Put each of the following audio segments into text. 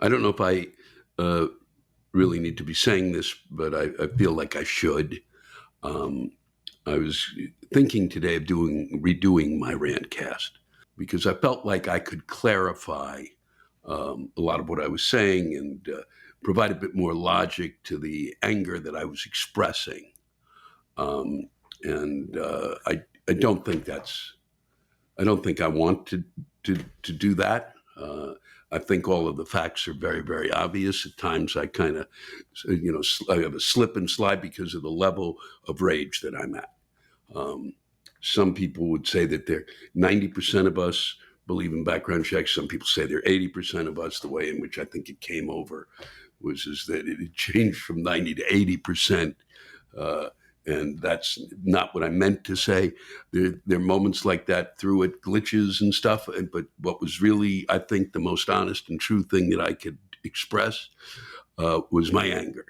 I don't know if I uh, really need to be saying this, but I feel like I should. Um, I was thinking today of redoing my Rantcast because I felt like I could clarify a lot of what I was saying and provide a bit more logic to the anger that I was expressing. Um, and I don't think I don't think I want to do that. I think all of the facts are very, very obvious. At times, I kind of, I have a slip and slide because of the level of rage that I'm at. Um, some people would say that they're 90% of us believe in background checks. Some people say they're 80% of us. The way in which I think it came over is that it had changed from 90 to 80%. Uh, and that's not what I meant to say. There are moments like that through it, glitches and stuff. But what was really, I think, the most honest and true thing that I could express was my anger.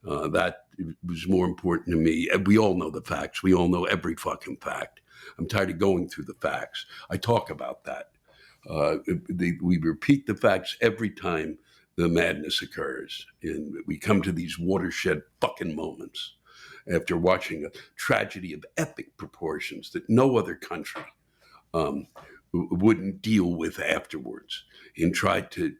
That was more important to me. And we all know the facts. We all know every fucking fact. I'm tired of going through the facts. I talk about that. We repeat the facts every time the madness occurs. And we come to these watershed fucking moments after watching a tragedy of epic proportions that no other country um, wouldn't deal with afterwards, and try to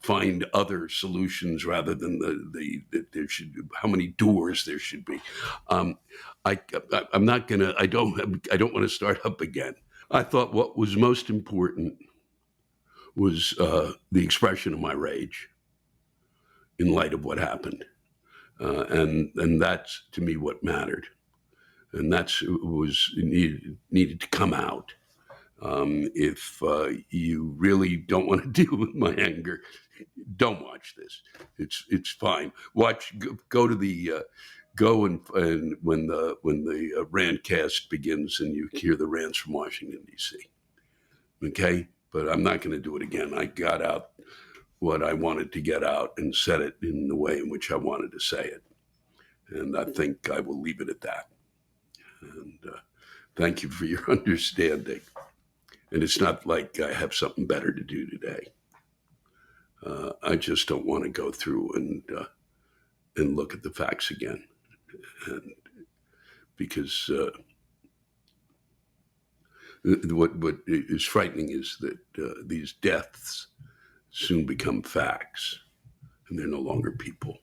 find other solutions rather than that there should how many doors there should be. Um, I'm not gonna. I don't want to start up again. I thought what was most important was the expression of my rage in light of what happened, and that's to me what mattered, and that's was needed to come out. If you really don't want to deal with my anger, don't watch this. It's fine. Go to the and when the rantcast begins and you hear the rants from Washington D.C. Okay, but I'm not going to do it again. I got out what I wanted to get out and said it in the way in which I wanted to say it, and I think I will leave it at that. And thank you for your understanding. And it's not like I have something better to do today. I just don't want to go through and look at the facts again, and because what is frightening is that these deaths soon become facts, and they're no longer people.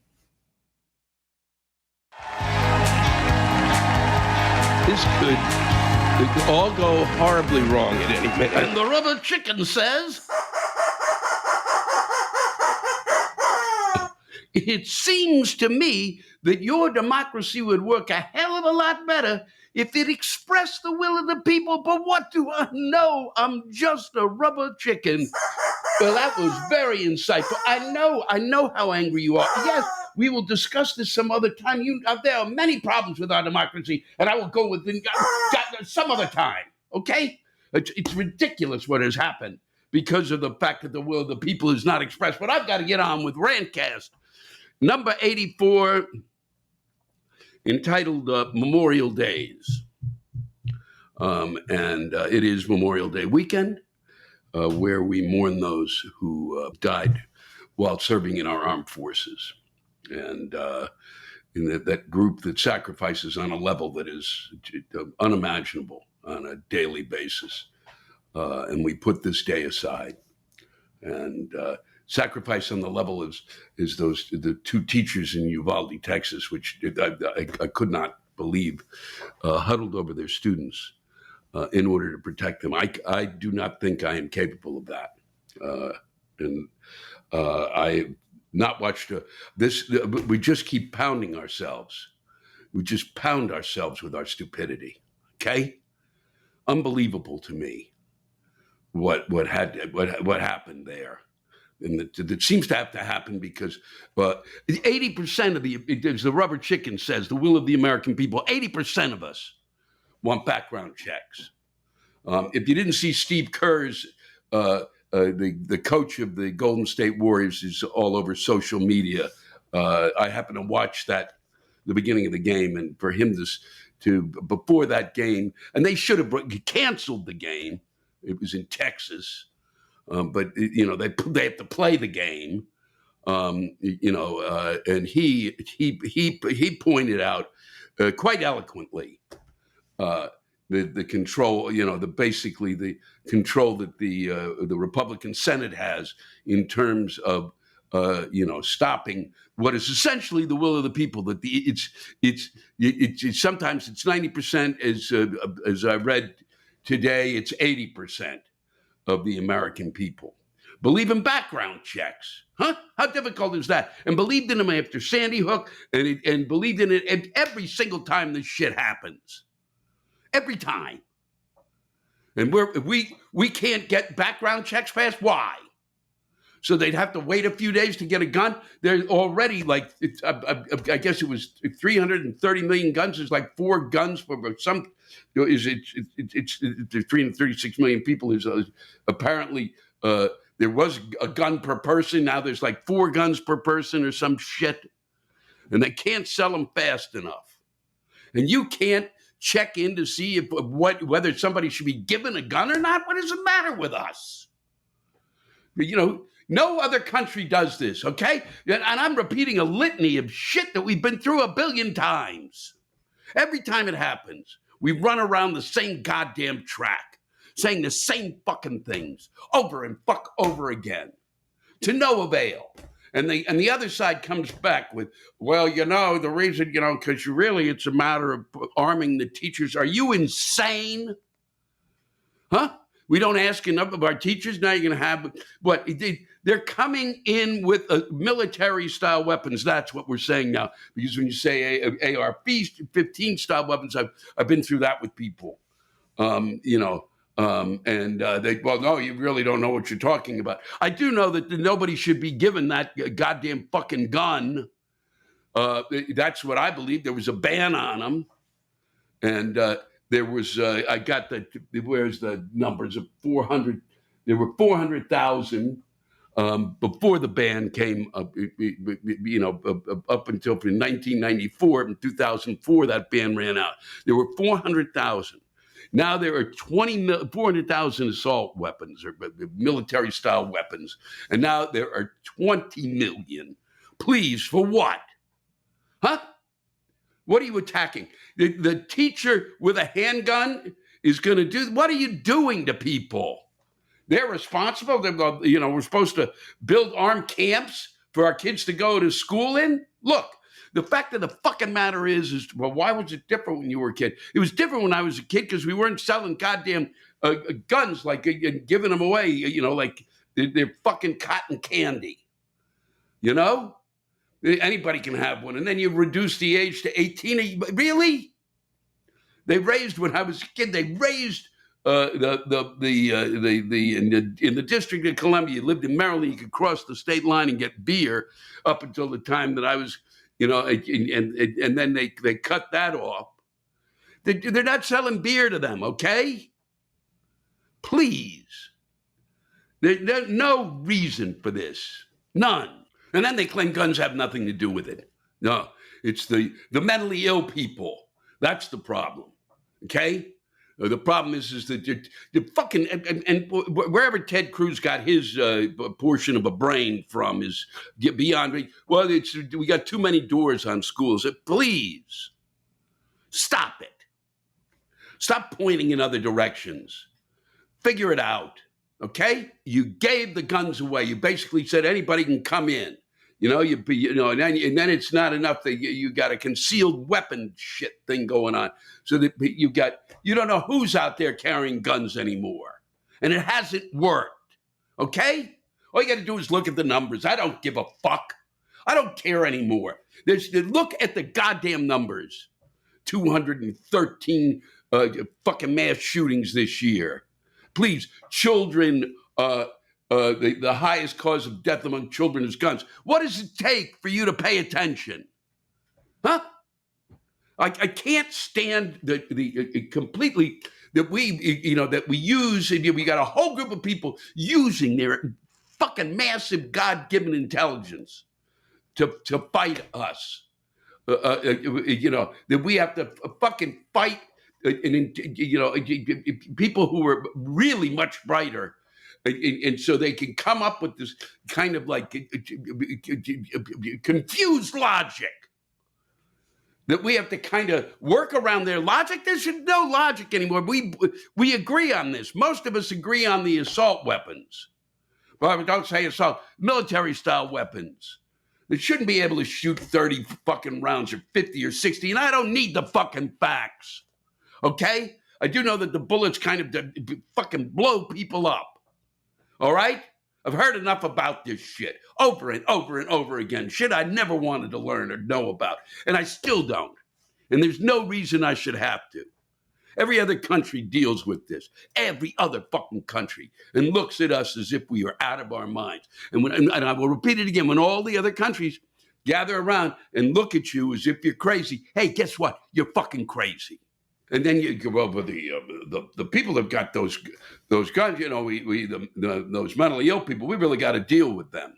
This could all go horribly wrong at any minute. And the rubber chicken says, it seems to me that your democracy would work a hell of a lot better if it expressed the will of the people. But what do I know? I'm just a rubber chicken. Well, that was very insightful. I know how angry you are. Yes, we will discuss this some other time. There are many problems with our democracy, and I will go with some other time. Okay? It's ridiculous what has happened because of the fact that the will of the people is not expressed. But I've got to get on with Rantcast number 84, entitled Memorial Daze. And it is Memorial Day weekend, where we mourn those who died while serving in our armed forces. And in that group that sacrifices on a level that is unimaginable on a daily basis. And we put this day aside. And sacrifice on the level is the two teachers in Uvalde, Texas, which I could not believe, huddled over their students in order to protect them. I do not think I am capable of that. And I have not watched this. We just keep pounding ourselves. We just pound ourselves with our stupidity. Okay? Unbelievable to me what happened there. And that seems to have to happen because 80% of as the rubber chicken says, the will of the American people, 80% of us want background checks. If you didn't see Steve Kerr's, the coach of the Golden State Warriors is all over social media. I happened to watch the beginning of the game, and for him to before that game, and they should have canceled the game. It was in Texas. But they have to play the game. And he pointed out quite eloquently the control, basically the control that the Republican Senate has in terms of stopping what is essentially the will of the people. That it's sometimes it's 90%, as I read today, it's 80% of the American people believe in background checks. Huh? How difficult is that? And believed in them after Sandy Hook, and believed in it every single time this shit happens. Every time. And we can't get background checks passed. Why? So they'd have to wait a few days to get a gun. They're already I guess it was 330 million guns. There's like 4 guns for some. It's 336 million people. Is apparently there was a gun per person. Now there's like 4 guns per person or some shit, and they can't sell them fast enough. And you can't check in to see whether somebody should be given a gun or not. What does it matter with us? No other country does this, okay? And I'm repeating a litany of shit that we've been through 1 billion times. Every time it happens, we run around the same goddamn track, saying the same fucking things over and fuck over again, to no avail. And the other side comes back with, well, the reason, because really it's a matter of arming the teachers. Are you insane? Huh? We don't ask enough of our teachers. Now you're going to have what? They're coming in with military-style weapons. That's what we're saying now. Because when you say AR-15 style weapons, I've been through that with people. No, you really don't know what you're talking about. I do know that nobody should be given that goddamn fucking gun. That's what I believe. There was a ban on them, and there was. I got where's the numbers of 400? There were 400,000 before the ban came up. Up until 1994 and 2004, that ban ran out. There were 400,000. Now there are 400,000 assault weapons or military-style weapons, and now there are 20 million. Please, for what? Huh? What are you attacking? The teacher with a handgun is going to do. What are you doing to people? They're responsible. We're supposed to build armed camps for our kids to go to school in. Look, the fact of the fucking matter is, well, why was it different when you were a kid? It was different when I was a kid because we weren't selling goddamn guns, giving them away, like they're fucking cotton candy. Anybody can have one. And then you reduce the age to 18. Really? They raised, when I was a kid, they raised in the District of Columbia. You lived in Maryland, you could cross the state line and get beer up until the time that I was, and then they cut that off. They're not selling beer to them, okay? Please. There's no reason for this. None. And then they claim guns have nothing to do with it. No, it's the mentally ill people. That's the problem. Okay? The problem is that the fucking, and wherever Ted Cruz got his portion of a brain from is beyond, well, we got too many doors on schools. Please, stop it. Stop pointing in other directions. Figure it out, okay? You gave the guns away. You basically said anybody can come in. And then it's not enough that you got a concealed weapon shit thing going on. So that you don't know who's out there carrying guns anymore. And it hasn't worked. Okay? All you got to do is look at the numbers. I don't give a fuck. I don't care anymore. Look at the goddamn numbers. 213 fucking mass shootings this year. Please, children, the highest cause of death among children is guns. What does it take for you to pay attention? Huh? I can't stand the completely that we use. We got a whole group of people using their fucking massive God-given intelligence to fight us. That we have to fucking fight. People who are really much brighter And so they can come up with this kind of like confused logic that we have to kind of work around their logic. There's no logic anymore. We agree on this. Most of us agree on the assault weapons. Well, don't say assault, military style weapons. They shouldn't be able to shoot 30 fucking rounds or 50 or 60, and I don't need the fucking facts. Okay? I do know that the bullets kind of fucking blow people up. All right? I've heard enough about this shit over and over and over again. Shit I never wanted to learn or know about. And I still don't. And there's no reason I should have to. Every other country deals with this. Every other fucking country. And looks at us as if we are out of our minds. And I will repeat it again. When all the other countries gather around and look at you as if you're crazy, hey, guess what? You're fucking crazy. And then you go over the people that got those guns. You know, those mentally ill people. We really got to deal with them.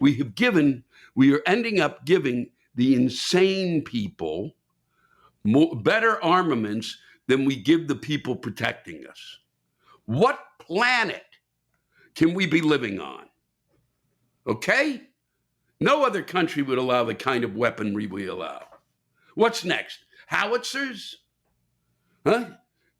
We are ending up giving the insane people better armaments than we give the people protecting us. What planet can we be living on? Okay? No other country would allow the kind of weaponry we allow. What's next? Howitzers? Huh?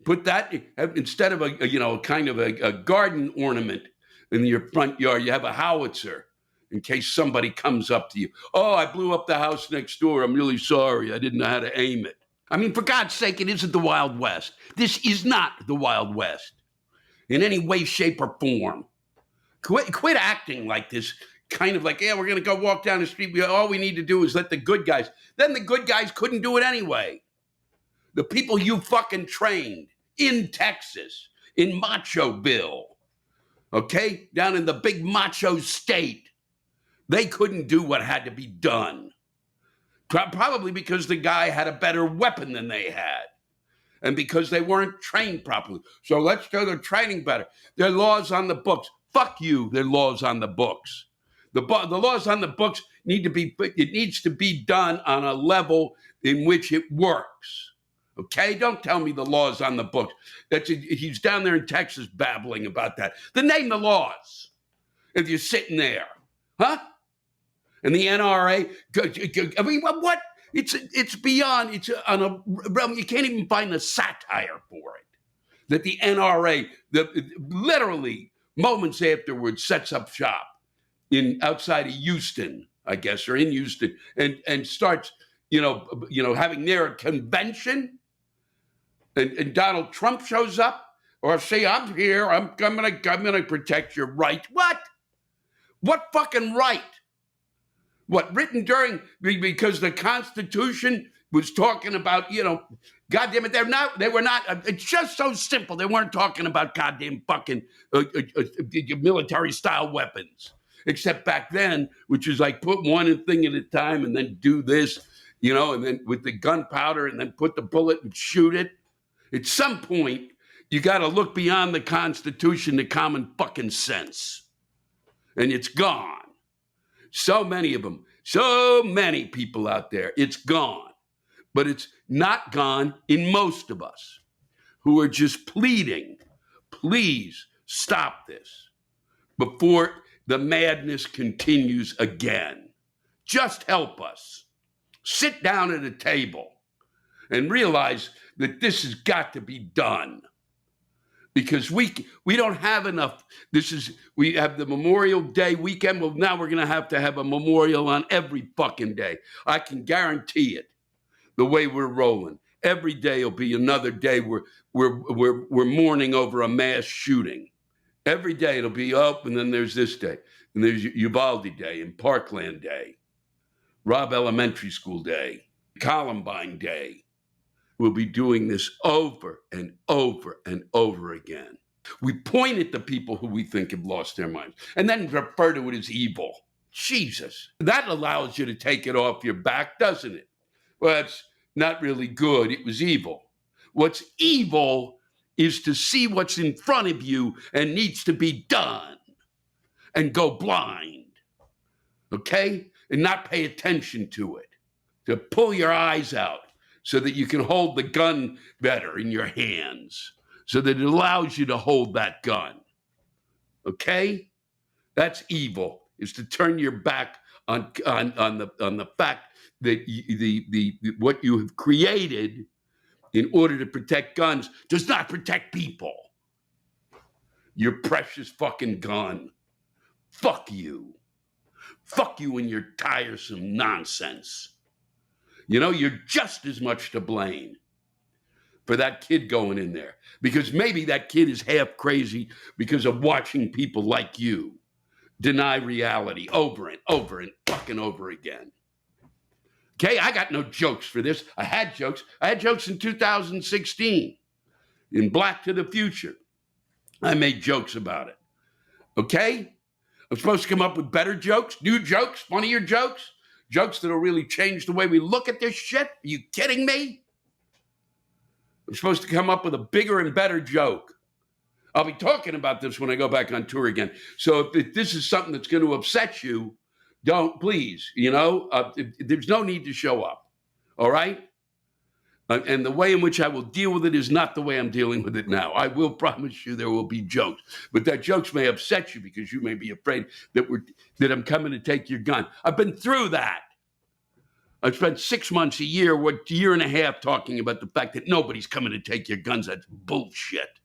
Put that instead of a kind of a garden ornament in your front yard, you have a howitzer in case somebody comes up to you. Oh, I blew up the house next door. I'm really sorry. I didn't know how to aim it. I mean, for God's sake, it isn't the Wild West. This is not the Wild West in any way, shape, or form. Quit acting like this. Kind of like, yeah, we're going to go walk down the street. All we need to do is let the good guys. Then the good guys couldn't do it anyway. The people you fucking trained in Texas, in Machoville, okay, down in the big macho state, they couldn't do what had to be done. Probably because the guy had a better weapon than they had. And because they weren't trained properly. So let's go to training better. There are laws on the books. Fuck you, there are laws on the books. The laws on the books needs to be done on a level in which it works. Okay? Don't tell me the laws on the books. He's down there in Texas babbling about that. Then name the laws if you're sitting there. Huh? And the NRA, I mean, what? It's beyond, it's on a realm, you can't even find a satire for it. That the NRA, literally moments afterwards, sets up shop outside of Houston, I guess, or in Houston, and starts, having their convention, and Donald Trump shows up, or say, I'm here, I'm gonna protect your right. What fucking right? What, written because the Constitution was talking about, goddamn it, they were not, it's just so simple. They weren't talking about goddamn fucking military style weapons. Except back then, which is like put one thing at a time and then do this, and then with the gunpowder and then put the bullet and shoot it. At some point, you got to look beyond the Constitution to common fucking sense. And it's gone. So many of them, so many people out there, it's gone. But it's not gone in most of us who are just pleading, please stop this before the madness continues again. Just help us. Sit down at a table and realize that this has got to be done. Because we don't have enough. We have the Memorial Day weekend. Well, now we're going to have a memorial on every fucking day. I can guarantee it. The way we're rolling, every day will be another day we're mourning over a mass shooting. Every day it'll be up, and then there's this day, and there's Uvalde Day and Parkland Day, Robb Elementary School Day, Columbine Day. We'll be doing this over and over and over again. We point at the people who we think have lost their minds and then refer to it as evil. Jesus. That allows you to take it off your back, doesn't it? Well, it's not really good. It was evil. What's evil is to see what's in front of you and needs to be done and go blind, okay? And not pay attention to it. To pull your eyes out so that you can hold the gun better in your hands, so that it allows you to hold that gun. Okay? That's evil, is to turn your back on the fact that the what you have created in order to protect guns does not protect people. Your precious fucking gun. Fuck you. Fuck you and your tiresome nonsense. You know, you're just as much to blame for that kid going in there, because maybe that kid is half crazy because of watching people like you deny reality over and over and fucking over again. Okay, I got no jokes for this. I had jokes. I had jokes in 2016 in Black to the Future. I made jokes about it. Okay? I'm supposed to come up with better jokes, new jokes, funnier jokes, jokes that'll really change the way we look at this shit. Are you kidding me? I'm supposed to come up with a bigger and better joke. I'll be talking about this when I go back on tour again. So if this is something that's going to upset you, don't, please, there's no need to show up. All right? And the way in which I will deal with it is not the way I'm dealing with it now. I will promise you there will be jokes, but that jokes may upset you because you may be afraid that I'm coming to take your gun. I've been through that. I've spent 6 months, a year and a half talking about the fact that nobody's coming to take your guns. That's bullshit.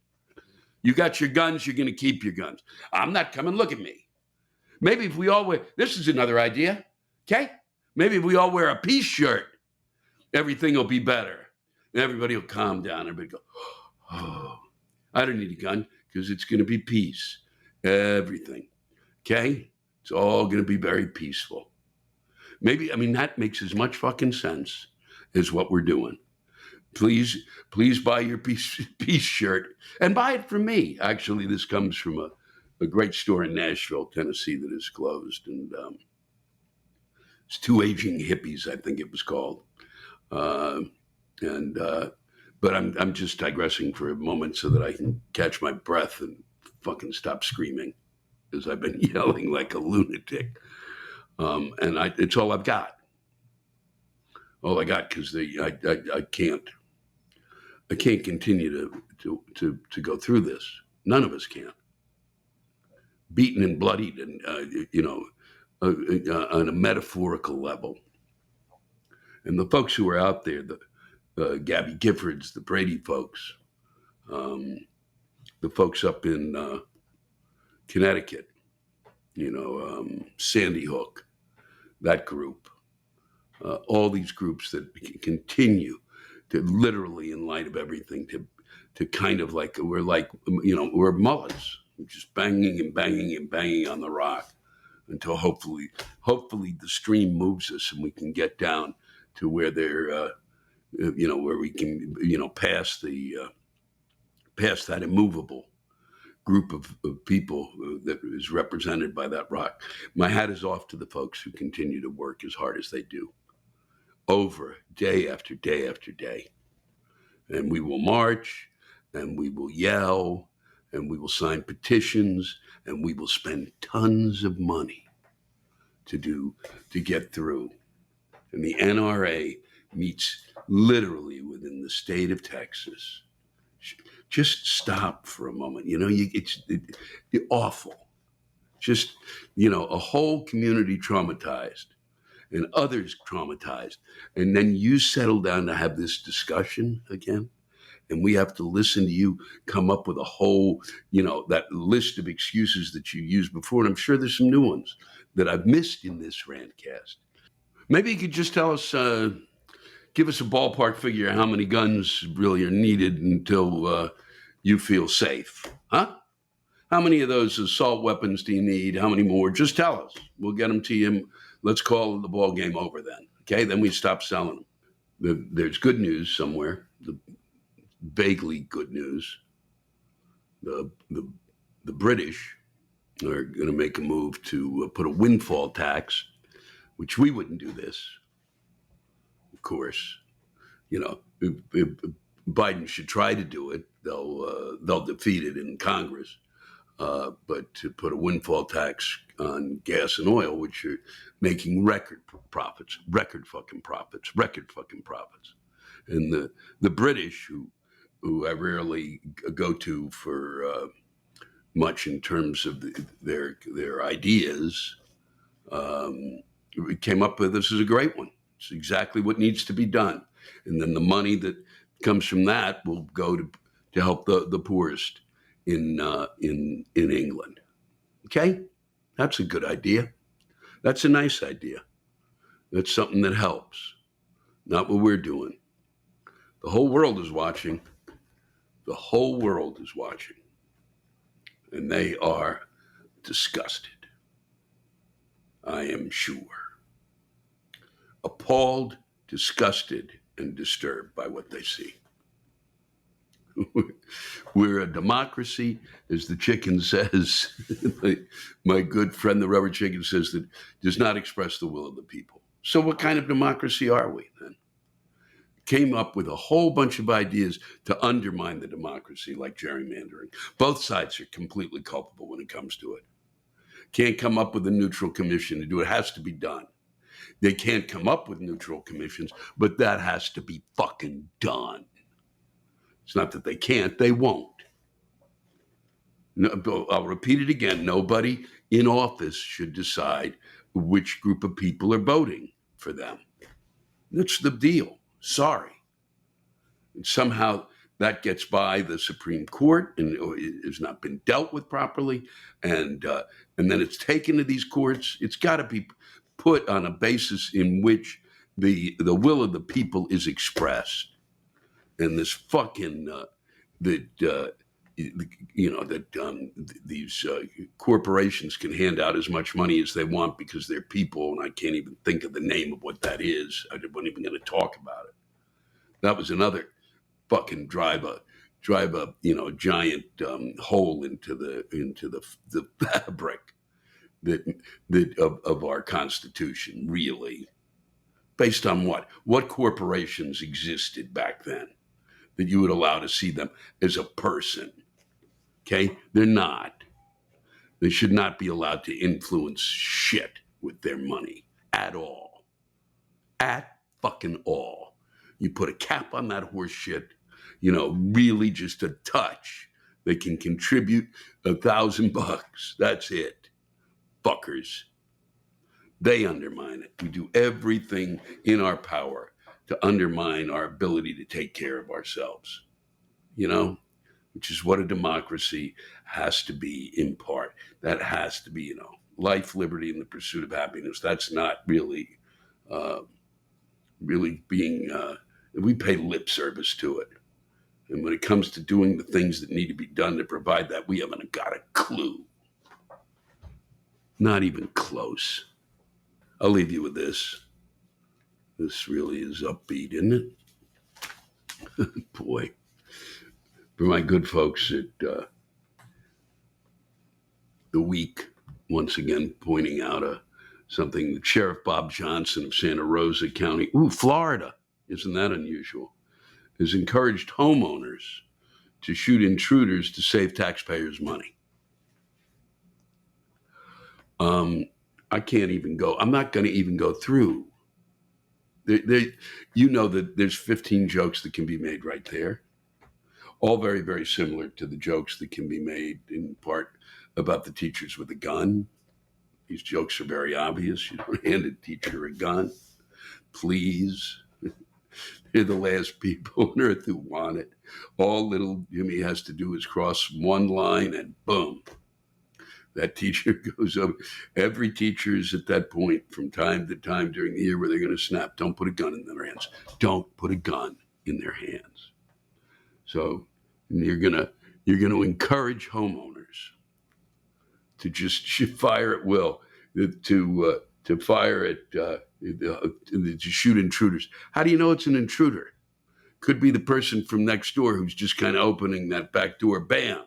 You got your guns, you're going to keep your guns. I'm not coming. Look at me. Maybe if we all wear, this is another idea, okay? Maybe if we all wear a peace shirt, everything will be better. And everybody will calm down. Everybody go, oh, I don't need a gun because it's going to be peace. Everything, okay? It's all going to be very peaceful. Maybe, that makes as much fucking sense as what we're doing. Please buy your peace shirt and buy it from me. Actually, this comes from a great store in Nashville, Tennessee that is closed. And it's Two Aging Hippies, I think it was called. But I'm just digressing for a moment so that I can catch my breath and fucking stop screaming, because I've been yelling like a lunatic. And it's all I've got. All I got, because I can't continue to go through this. None of us can. Beaten and bloodied, and on a metaphorical level. And the folks who are out there, the Gabby Giffords, the Brady folks, the folks up in Connecticut, Sandy Hook, that group, all these groups that continue to literally, in light of everything, to kind of like, we're mullets. We're just banging and banging and banging on the rock until hopefully the stream moves us and we can get down to where they're, where we can, pass that immovable group of people that is represented by that rock. My hat is off to the folks who continue to work as hard as they do, over day after day after day. And we will march, and we will yell, and we will sign petitions, and we will spend tons of money to get through. And the NRA meets literally within the state of Texas. Just stop for a moment. It's awful. Just, a whole community traumatized and others traumatized. And then you settle down to have this discussion again. And we have to listen to you come up with a whole, that list of excuses that you used before. And I'm sure there's some new ones that I've missed in this Rantcast. Maybe you could just tell us, give us a ballpark figure how many guns really are needed until you feel safe. Huh? How many of those assault weapons do you need? How many more? Just tell us. We'll get them to you. Let's call the ball game over then. Okay? Then we stop selling them. There's good news somewhere. The vaguely good news. The British are going to make a move to put a windfall tax, which we wouldn't do this. Of course, if Biden should try to do it, they'll defeat it in Congress. But to put a windfall tax on gas and oil, which are making record fucking profits. And the British, who I rarely go to for much in terms of their ideas, we came up with this is a great one. It's exactly what needs to be done. And then the money that comes from that will go to help the poorest in England. Okay? That's a good idea. That's a nice idea. That's something that helps. Not what we're doing. The whole world is watching. The whole world is watching. And they are disgusted. I am sure. Appalled, disgusted, and disturbed by what they see. We're a democracy, as the chicken says. My good friend, the rubber chicken, says that does not express the will of the people. So what kind of democracy are we then? Came up with a whole bunch of ideas to undermine the democracy, like gerrymandering. Both sides are completely culpable when it comes to it. Can't come up with a neutral commission to do it. It has to be done. They can't come up with neutral commissions, but that has to be fucking done. It's not that they can't, they won't. No, I'll repeat it again. Nobody in office should decide which group of people are voting for them. That's the deal. Sorry. And somehow that gets by the Supreme Court and it has not been dealt with properly. And then it's taken to these courts. It's got to be put on a basis in which the will of the people is expressed. And this fucking these corporations can hand out as much money as they want because they're people, and I can't even think of the name of what that is. I wasn't even going to talk about it. That was another fucking drive a giant hole into the fabric that of our Constitution. Really, based on what corporations existed back then that you would allow to see them as a person. Okay? They're not. They should not be allowed to influence shit with their money at all. At fucking all. You put a cap on that horse shit, really just a touch. They can contribute $1,000. That's it. Fuckers. They undermine it. We do everything in our power to undermine our ability to take care of ourselves, which is what a democracy has to be in part. That has to be, life, liberty, and the pursuit of happiness. That's not really being, we pay lip service to it. And when it comes to doing the things that need to be done to provide that, we haven't got a clue. Not even close. I'll leave you with this. This really is upbeat, isn't it? Boy. For my good folks at the Week, once again pointing out something that Sheriff Bob Johnson of Santa Rosa County, Florida, isn't that unusual, has encouraged homeowners to shoot intruders to save taxpayers' money. I can't even go. I'm not going to even go through. That there's 15 jokes that can be made right there. All very, very similar to the jokes that can be made in part about the teachers with a gun. These jokes are very obvious. You don't hand a teacher a gun. Please. They're the last people on earth who want it. All little Jimmy has to do is cross one line and boom. That teacher goes over. Every teacher is at that point from time to time during the year where they're going to snap. Don't put a gun in their hands. Don't put a gun in their hands. So you're gonna encourage homeowners to just fire at will, to fire at to shoot intruders. How do you know it's an intruder? Could be the person from next door who's just kind of opening that back door. Bam.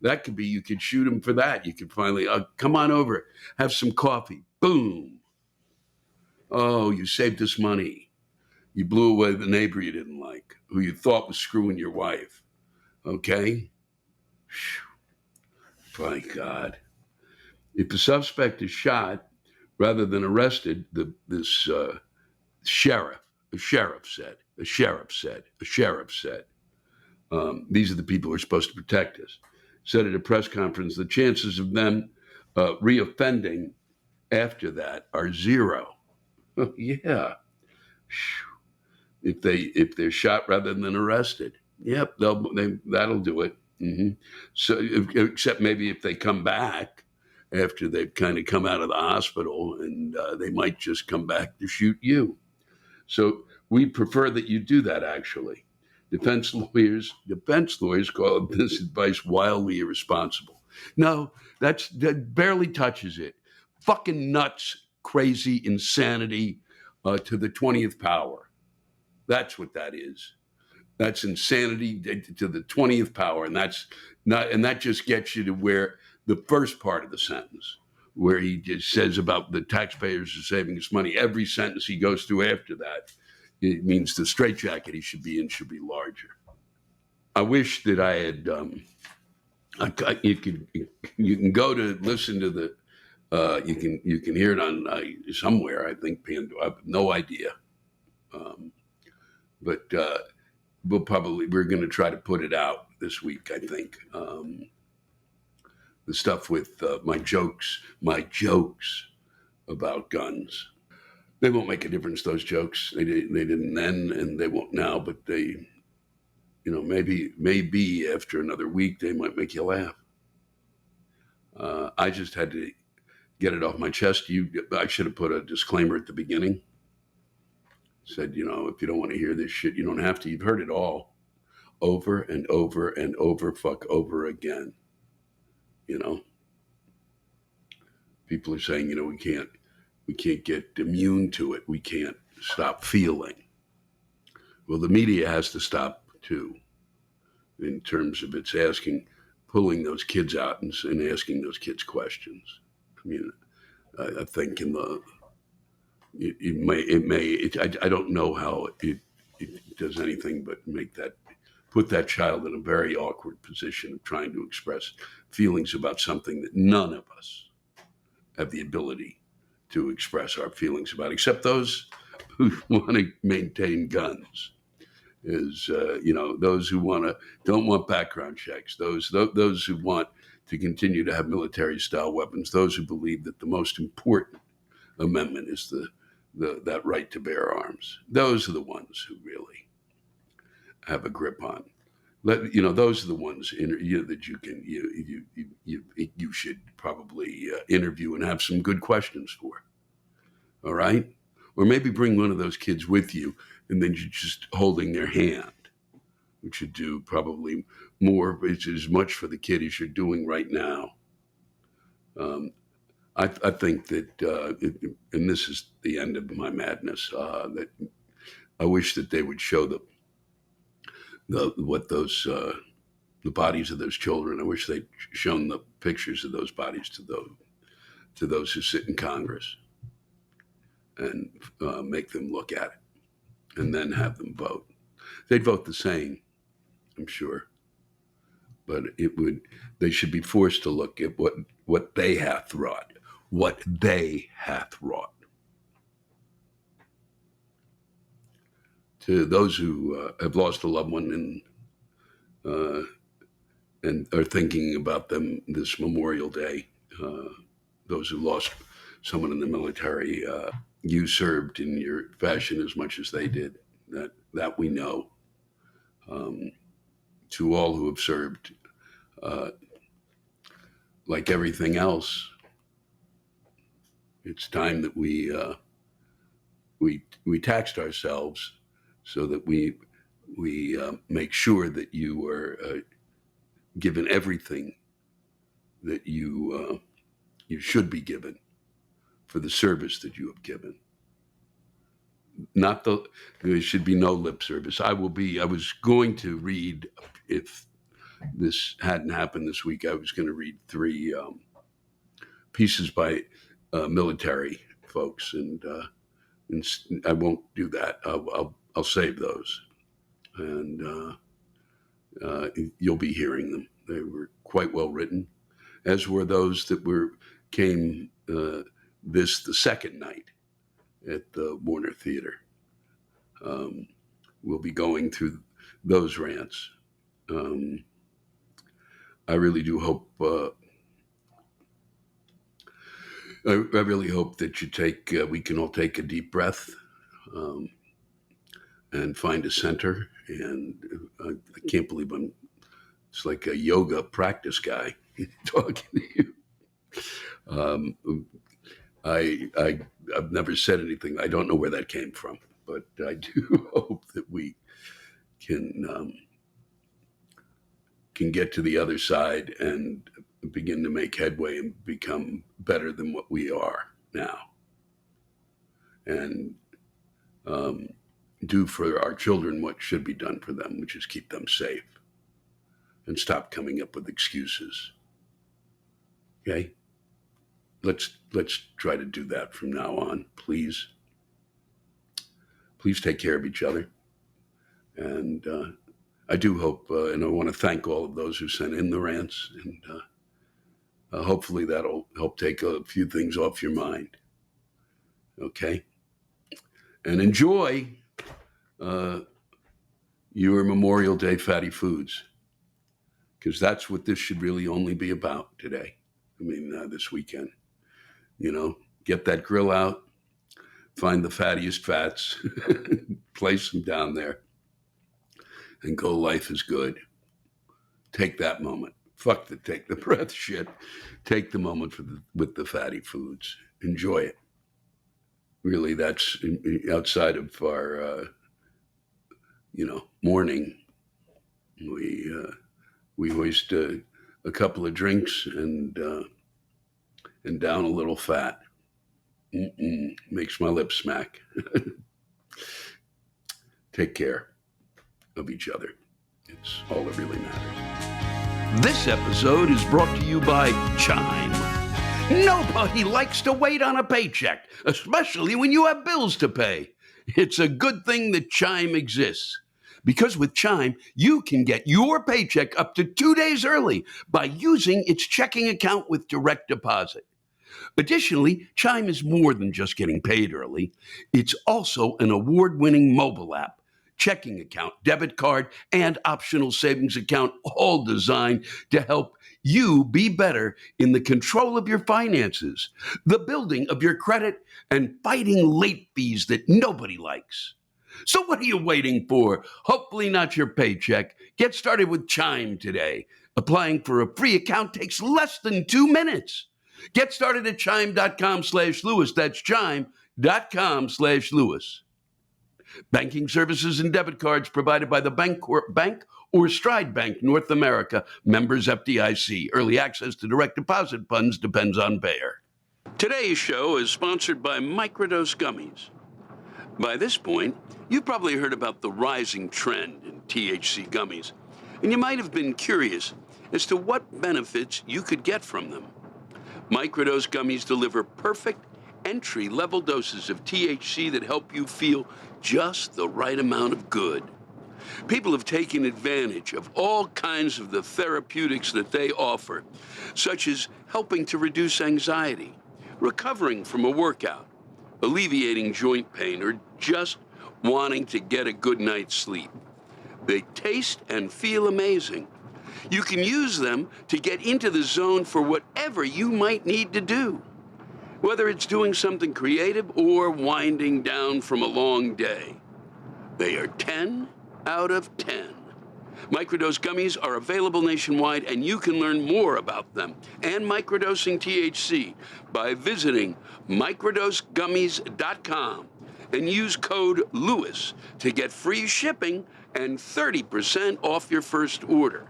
That could be, you could shoot him for that. You could finally, come on over, have some coffee. Boom. Oh, you saved us money. You blew away the neighbor you didn't like, who you thought was screwing your wife. Okay? Whew. My God. If the suspect is shot rather than arrested, this sheriff said, these are the people who are supposed to protect us. said at a press conference, the chances of them reoffending after that are zero. Yeah, if they're shot rather than arrested, yep, that'll do it. So, except maybe if they come back after they've kind of come out of the hospital, and they might just come back to shoot you. So we prefer that you do that. Actually, defense lawyers call this advice wildly irresponsible. No, that barely touches it. Fucking nuts, crazy, insanity to the 20th power. That's what that is. That's insanity to the 20th power, and that's not, and that just gets you to where the first part of the sentence, where he just says about the taxpayers are saving us money. Every sentence he goes through after that, it means the straitjacket he should be in should be larger. I wish that I had. You can go to listen to the. You can hear it on somewhere. I think Pandora. I have no idea, but we're going to try to put it out this week. I think the stuff with my jokes about guns. They won't make a difference. Those jokes they didn't then, and they won't now. But they, maybe after another week they might make you laugh. I just had to get it off my chest. I should have put a disclaimer at the beginning. Said, if you don't want to hear this shit, you don't have to. You've heard it all over and over and over, fuck over again. People are saying, we can't get immune to it. We can't stop feeling. Well, the media has to stop too, in terms of its pulling those kids out and asking those kids questions. I mean, I think I don't know how it does anything but put that child in a very awkward position of trying to express feelings about something that none of us have the ability to express our feelings about, except those who want to maintain guns. Those who don't want background checks, those who want to continue to have military style weapons, those who believe that the most important amendment is that right to bear arms. Those are the ones who really have a grip on. Those are the ones that you should probably interview and have some good questions for. All right, or maybe bring one of those kids with you, and then you're just holding their hand, which should do probably more. It's as much for the kid as you're doing right now. I think that, and this is the end of my madness. That I wish that they would show the bodies of those children. I wish they'd shown the pictures of those bodies to those who sit in Congress, and make them look at it, and then have them vote. They'd vote the same, I'm sure, but they should be forced to look at what they hath wrought. What they hath wrought. To those who have lost a loved one and are thinking about them this Memorial Day, those who lost someone in the military, you served in your fashion as much as they did. That we know. To all who have served, like everything else, it's time that we taxed ourselves so that we make sure that you are given everything that you should be given for the service that you have given. There should be no lip service. I was going to read, if this hadn't happened this week, I was going to read 3 pieces by military folks, and I won't do that. I'll save those, and you'll be hearing them. They were quite well written, as were those that came the second night at the Warner Theater. We'll be going through those rants. I really do hope. I really hope that we can all take a deep breath and find a center. And I can't believe it's like a yoga practice guy talking to you. I've never said anything. I don't know where that came from, but I do hope that we can get to the other side and begin to make headway and become better than what we are now, and do for our children what should be done for them, which is keep them safe and stop coming up with excuses. Okay? Let's try to do that from now on, please. Please take care of each other. And I do hope, and I want to thank all of those who sent in the rants, and hopefully that'll help take a few things off your mind. Okay? And enjoy your Memorial Day fatty foods, because that's what this should really only be about today. I mean, this weekend. Get that grill out, find the fattiest fats, place them down there, and go, life is good. Take that moment. Fuck the take the breath shit. Take the moment with the fatty foods. Enjoy it. Really, that's outside of our, morning. We hoist a couple of drinks and down a little fat. Makes my lips smack. Take care of each other. It's all that really matters. This episode is brought to you by Chime. Nobody likes to wait on a paycheck, especially when you have bills to pay. It's a good thing that Chime exists, because with Chime, you can get your paycheck up to 2 days early by using its checking account with direct deposit. Additionally, Chime is more than just getting paid early. It's also an award-winning mobile app, checking account, debit card, and optional savings account, all designed to help you be better in the control of your finances, the building of your credit, and fighting late fees that nobody likes. So what are you waiting for? Hopefully not your paycheck. Get started with Chime today. Applying for a free account takes less than 2 minutes. Get started at chime.com/Lewis. That's chime.com/Lewis. Banking services and debit cards provided by the Bank or Stride Bank North America, members FDIC. Early access to direct deposit funds depends on payer. Today's show is sponsored by Microdose Gummies. By this point, you've probably heard about the rising trend in THC gummies, and you might have been curious as to what benefits you could get from them. Microdose gummies deliver perfect entry-level doses of THC that help you feel just the right amount of good. People have taken advantage of all kinds of the therapeutics that they offer, such as helping to reduce anxiety, recovering from a workout, alleviating joint pain, or just wanting to get a good night's sleep. They taste and feel amazing. You can use them to get into the zone for whatever you might need to do, whether it's doing something creative or winding down from a long day. They are 10 out of 10. Microdose gummies are available nationwide, and you can learn more about them and microdosing THC by visiting microdosegummies.com and use code LEWIS to get free shipping and 30% off your first order.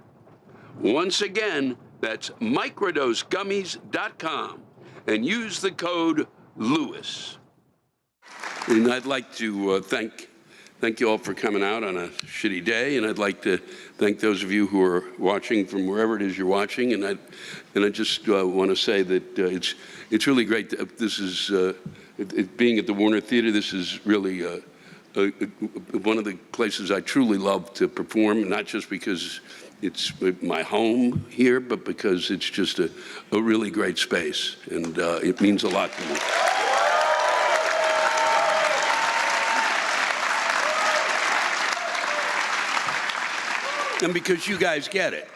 Once again, that's microdosegummies.com and use the code LEWIS. And I'd like to thank you all for coming out on a shitty day, and I'd like to thank those of you who are watching from wherever it is you're watching. And I just want to say that it's really great. This is being at the Warner Theater. This is really one of the places I truly love to perform, not just because it's my home here, but because it's just a really great space, and it means a lot to me. And because you guys get it.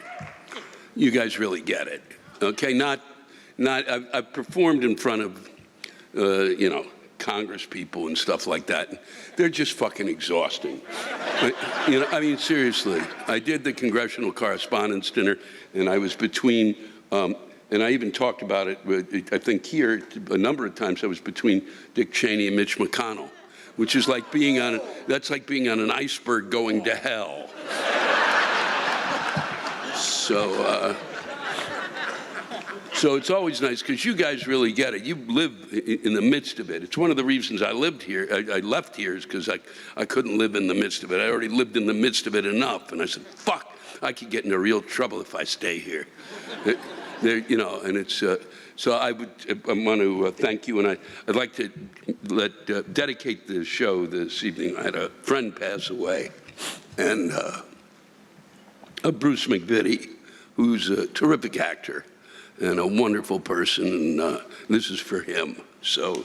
you guys really get it. Okay, I've performed in front of, Congress people and stuff like that. They're just fucking exhausting. I mean, seriously. I did the Congressional Correspondents' Dinner, and I was between, and I even talked about it, I think here, a number of times, I was between Dick Cheney and Mitch McConnell, which is like that's like being on an iceberg going to hell. So it's always nice because you guys really get it. You live in the midst of it. It's one of the reasons I lived here. I left here is because I couldn't live in the midst of it. I already lived in the midst of it enough. And I said, fuck, I could get into real trouble if I stay here. And it's, so I want to thank you. And I'd like to dedicate the show this evening. I had a friend pass away. And Bruce McVitie, who's a terrific actor and a wonderful person, and this is for him. So,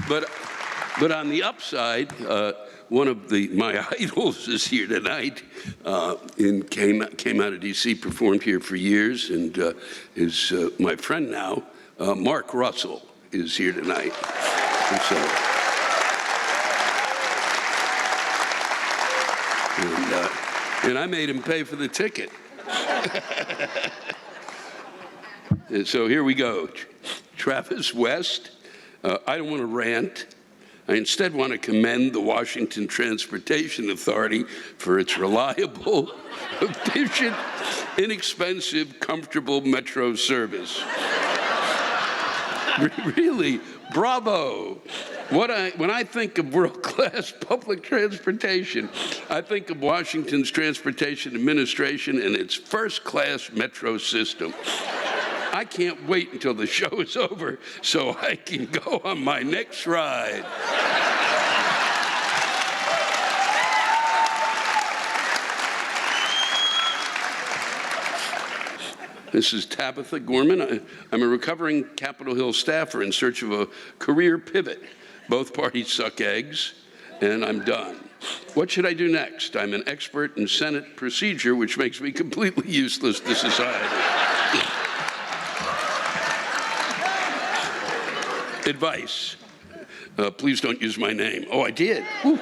but on the upside, one of my idols is here tonight, and came out of D.C., performed here for years, and is my friend now. Mark Russell is here tonight. And so, and I made him pay for the ticket. So here we go. Travis West. I don't want to rant. I instead want to commend the Washington Transportation Authority for its reliable, efficient, inexpensive, comfortable metro service. Really, bravo. When I think of world-class public transportation, I think of Washington's Transportation Administration and its first-class metro system. I can't wait until the show is over so I can go on my next ride. This is Tabitha Gorman. I'm a recovering Capitol Hill staffer in search of a career pivot. Both parties suck eggs, and I'm done. What should I do next? I'm an expert in Senate procedure, which makes me completely useless to society. Advice. Please don't use my name. Oh, I did. Whew.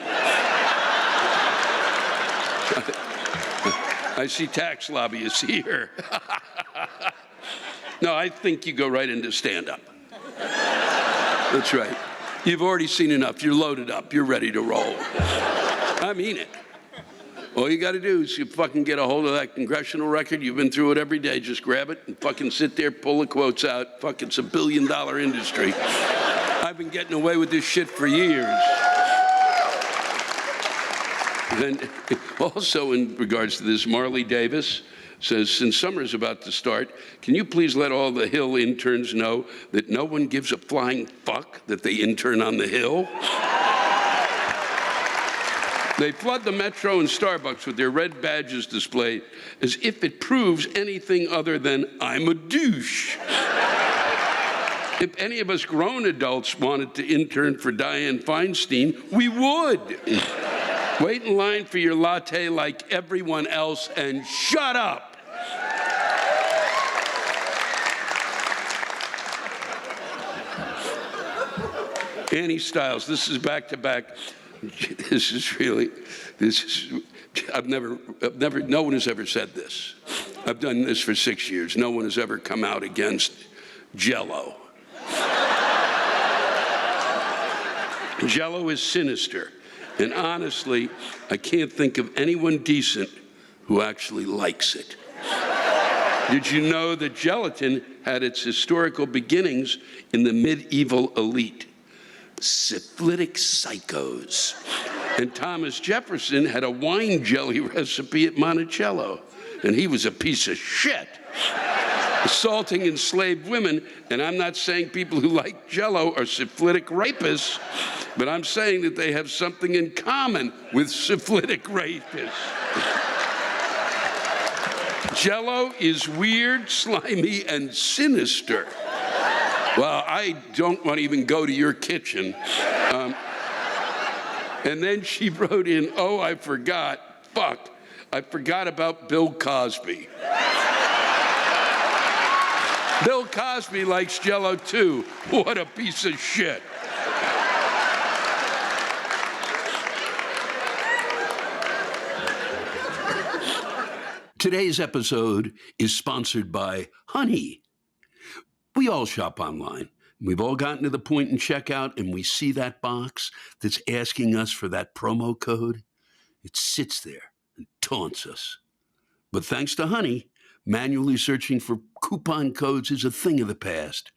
I see tax lobbyists here. No, I think you go right into stand-up. That's right. You've already seen enough. You're loaded up. You're ready to roll. I mean it. All you got to do is you fucking get a hold of that congressional record. You've been through it every day. Just grab it and fucking sit there, pull the quotes out. Fuck, it's a billion-dollar industry. I've been getting away with this shit for years. Then, also in regards to this, Marley Davis says, since summer's about to start, can you please let all the Hill interns know that no one gives a flying fuck that they intern on the Hill? They flood the Metro and Starbucks with their red badges displayed as if it proves anything other than I'm a douche. If any of us grown adults wanted to intern for Dianne Feinstein, we would. Wait in line for your latte like everyone else and shut up. Annie Stiles, this is back to back. No one has ever said this. I've done this for 6 years. No one has ever come out against Jell-O. Jell-O is sinister. And honestly, I can't think of anyone decent who actually likes it. Did you know that gelatin had its historical beginnings in the medieval elite? Syphilitic psychos. And Thomas Jefferson had a wine jelly recipe at Monticello, and he was a piece of shit. Assaulting enslaved women, and I'm not saying people who like Jell-O are syphilitic rapists, but I'm saying that they have something in common with syphilitic rapists. Jell-O is weird, slimy, and sinister. Well, I don't want to even go to your kitchen. And then she wrote in, oh, I forgot. Fuck. I forgot about Bill Cosby. Bill Cosby likes Jell-O too. What a piece of shit. Today's episode is sponsored by Honey. We all shop online. We've all gotten to the point in checkout and we see that box that's asking us for that promo code. It sits there and taunts us. But thanks to Honey, manually searching for coupon codes is a thing of the past.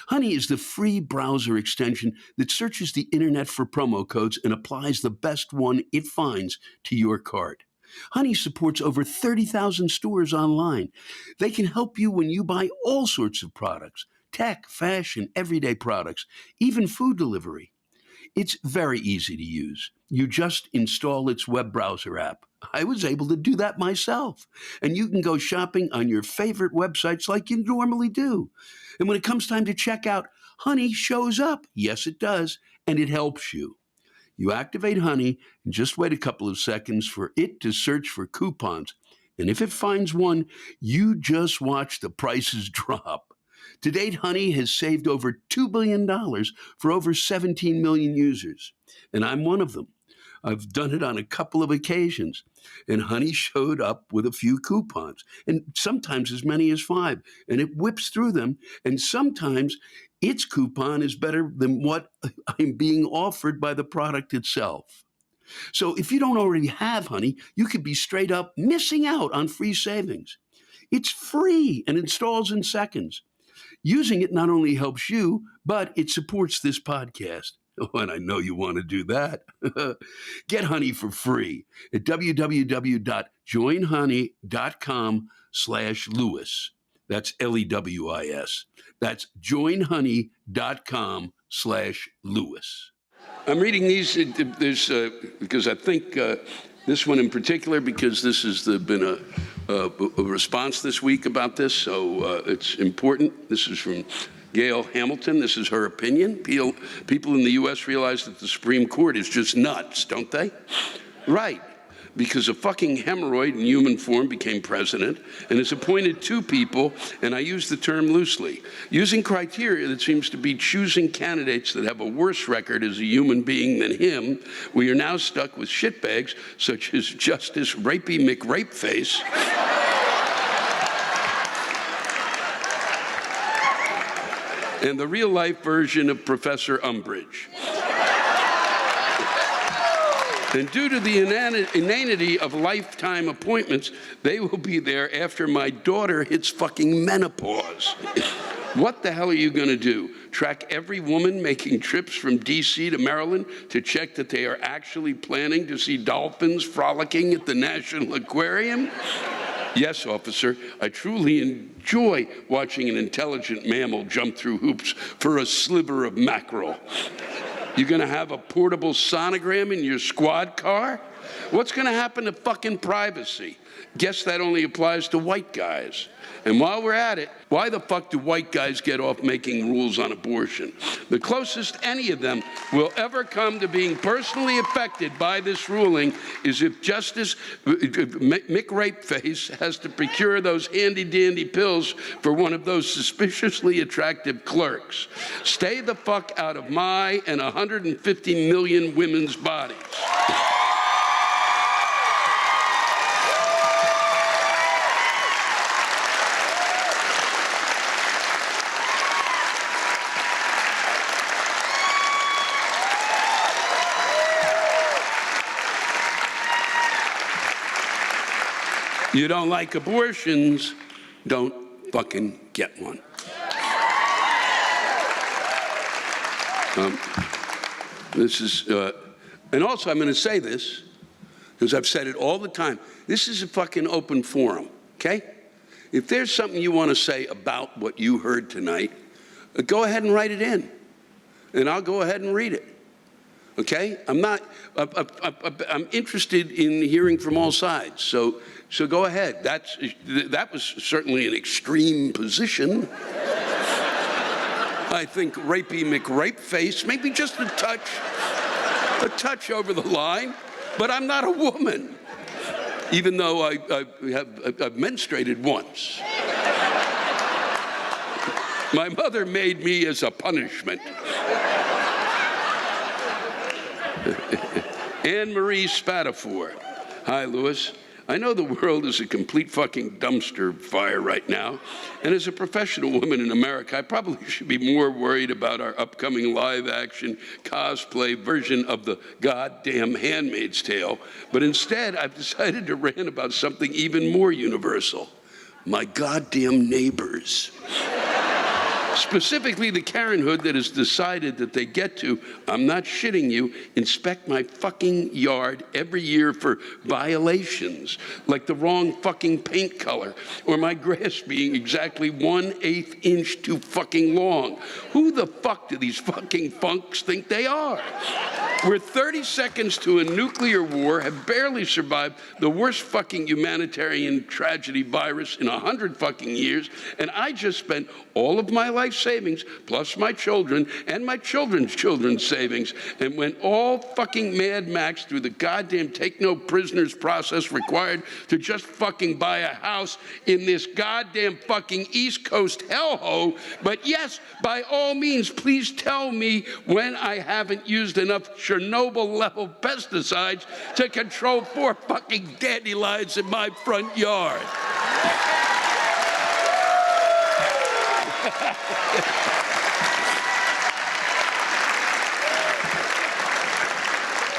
Honey is the free browser extension that searches the internet for promo codes and applies the best one it finds to your cart. Honey supports over 30,000 stores online. They can help you when you buy all sorts of products, tech, fashion, everyday products, even food delivery. It's very easy to use. You just install its web browser app. I was able to do that myself. And you can go shopping on your favorite websites like you normally do. And when it comes time to check out, Honey shows up. Yes, it does. And it helps you. You activate Honey and just wait a couple of seconds for it to search for coupons. And if it finds one, you just watch the prices drop. To date, Honey has saved over $2 billion for over 17 million users. And I'm one of them. I've done it on a couple of occasions. And Honey showed up with a few coupons, and sometimes as many as 5. And it whips through them, and sometimes its coupon is better than what I'm being offered by the product itself. So if you don't already have Honey, you could be straight up missing out on free savings. It's free and installs in seconds. Using it not only helps you, but it supports this podcast. Oh, and I know you want to do that. Get Honey for free at www.joinhoney.com/Lewis. That's Lewis. That's joinhoney.com/Lewis. I'm reading these because I think this one in particular, because this has been a response this week about this, so it's important. This is from Gail Hamilton. This is her opinion. People in the U.S. realize that the Supreme Court is just nuts, don't they? Right. Because a fucking hemorrhoid in human form became president and has appointed 2 people, and I use the term loosely, using criteria that seems to be choosing candidates that have a worse record as a human being than him. We are now stuck with shitbags such as Justice Rapey McRapeface. And the real-life version of Professor Umbridge. And due to the inanity of lifetime appointments, they will be there after my daughter hits fucking menopause. What the hell are you going to do? Track every woman making trips from D.C. to Maryland to check that they are actually planning to see dolphins frolicking at the National Aquarium? Yes, officer, I truly enjoy watching an intelligent mammal jump through hoops for a sliver of mackerel. You're going to have a portable sonogram in your squad car? What's going to happen to fucking privacy? Guess that only applies to white guys. And while we're at it, why the fuck do white guys get off making rules on abortion? The closest any of them will ever come to being personally affected by this ruling is if Justice McRapeface has to procure those handy-dandy pills for one of those suspiciously attractive clerks. Stay the fuck out of my and 150 million women's bodies. You don't like abortions, don't fucking get one. This is, and also I'm going to say this, because I've said it all the time. This is a fucking open forum, okay? If there's something you want to say about what you heard tonight, go ahead and write it in, and I'll go ahead and read it. Okay? I'm interested in hearing from all sides. So go ahead. That was certainly an extreme position. I think Rapey McRapeface, maybe just a touch a touch over the line, but I'm not a woman, even though I've menstruated once. My mother made me as a punishment. Anne-Marie Spatafor. Hi, Louis. I know the world is a complete fucking dumpster fire right now, and as a professional woman in America, I probably should be more worried about our upcoming live-action cosplay version of the goddamn Handmaid's Tale, but instead I've decided to rant about something even more universal: my goddamn neighbors. Specifically, the Karenhood that has decided that they get to, I'm not shitting you, inspect my fucking yard every year for violations, like the wrong fucking paint color, or my grass being exactly 1/8 inch too fucking long. Who the fuck do these fucking funks think they are? We're 30 seconds to a nuclear war, have barely survived the worst fucking humanitarian tragedy virus in 100 fucking years, and I just spent all of my life savings, plus my children and my children's children's savings, and went all fucking Mad Max through the goddamn take no prisoners process required to just fucking buy a house in this goddamn fucking East Coast hellhole. But yes, by all means, please tell me when I haven't used enough Chernobyl-level pesticides to control 4 fucking dandelions in my front yard.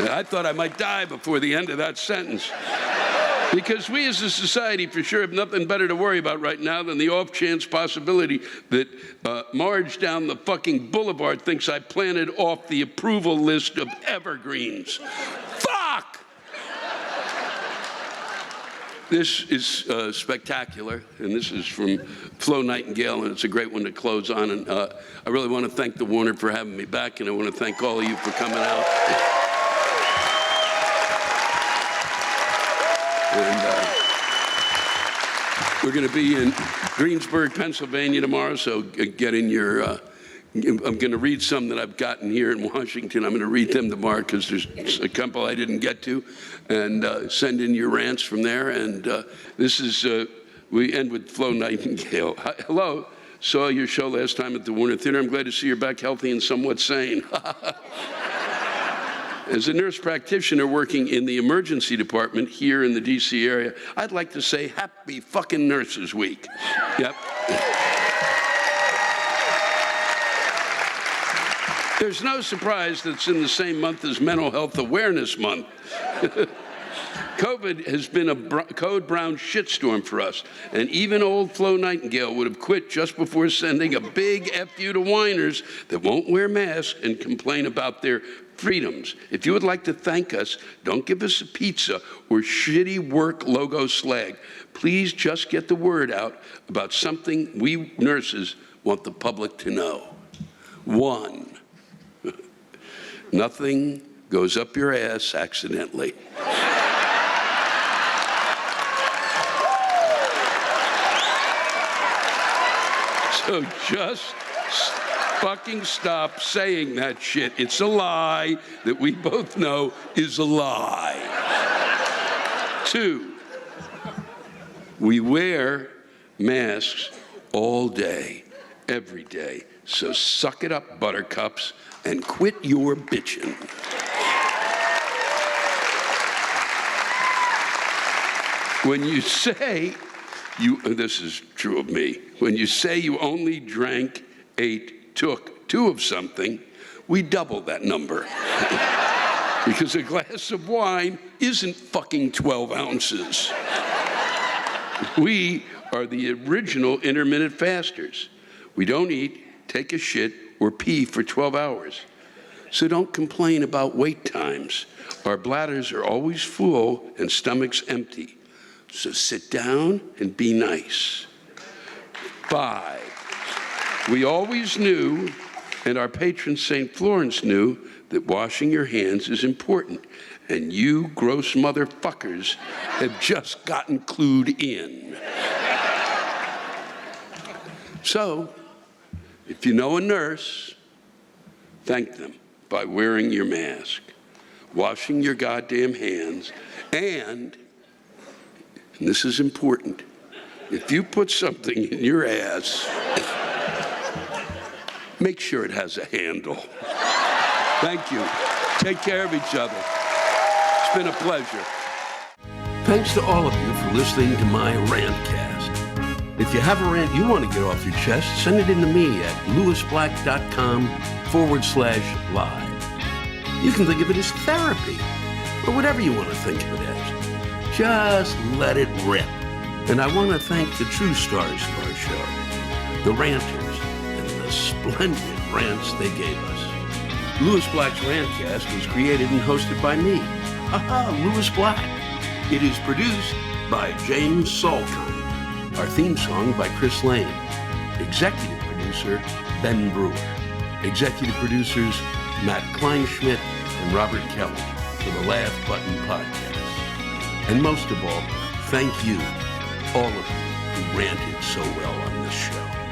I thought I might die before the end of that sentence. Because we as a society for sure have nothing better to worry about right now than the off-chance possibility that Marge down the fucking boulevard thinks I planted off the approval list of evergreens. Fuck! This is spectacular, and this is from Flo Nightingale, and it's a great one to close on. And I really want to thank the Warner for having me back, and I want to thank all of you for coming out. And we're going to be in Greensburg, Pennsylvania tomorrow, so get in your, I'm going to read some that I've gotten here in Washington. I'm going to read them tomorrow because there's a couple I didn't get to, and send in your rants from there. And this is, we end with Flo Nightingale. Hi, hello, saw your show last time at the Warner Theater. I'm glad to see you're back healthy and somewhat sane. As a nurse practitioner working in the emergency department here in the DC area, I'd like to say happy fucking Nurses Week. Yep. There's no surprise that it's in the same month as Mental Health Awareness Month. COVID has been a code brown shitstorm for us, and even old Flo Nightingale would have quit just before sending a big F you to whiners that won't wear masks and complain about their freedoms. If you would like to thank us, don't give us a pizza or shitty work logo slag. Please just get the word out about something we nurses want the public to know. 1, nothing goes up your ass accidentally. So just fucking stop saying that shit. It's a lie that we both know is a lie. 2, we wear masks all day, every day. So suck it up, buttercups, and quit your bitching. When you say this is true of me, when you say you only drank, ate, took 2 of something, we double that number. Because a glass of wine isn't fucking 12 ounces. We are the original intermittent fasters. We don't eat, take a shit, or pee for 12 hours. So don't complain about wait times. Our bladders are always full and stomachs empty. So sit down and be nice. 5, we always knew, and our patron St. Florence knew, that washing your hands is important. And you gross motherfuckers have just gotten clued in. So, if you know a nurse, thank them by wearing your mask. washing your goddamn hands, and this is important, if you put something in your ass, make sure it has a handle. Thank you. Take care of each other. It's been a pleasure. Thanks to all of you for listening to my Rantcast. If you have a rant you want to get off your chest, send it in to me at lewisblack.com/live. You can think of it as therapy, or whatever you want to think of it as. Just let it rip. And I want to thank the true stars of our show, the ranters, and the splendid rants they gave us. Lewis Black's Rantcast was created and hosted by me, Lewis Black. It is produced by James Salkind. Our theme song by Chris Lane. Executive producer, Ben Brewer. Executive producers, Matt Kleinschmidt and Robert Kelly for the Laugh Button Podcast. And most of all, thank you, all of you who ranted so well on this show.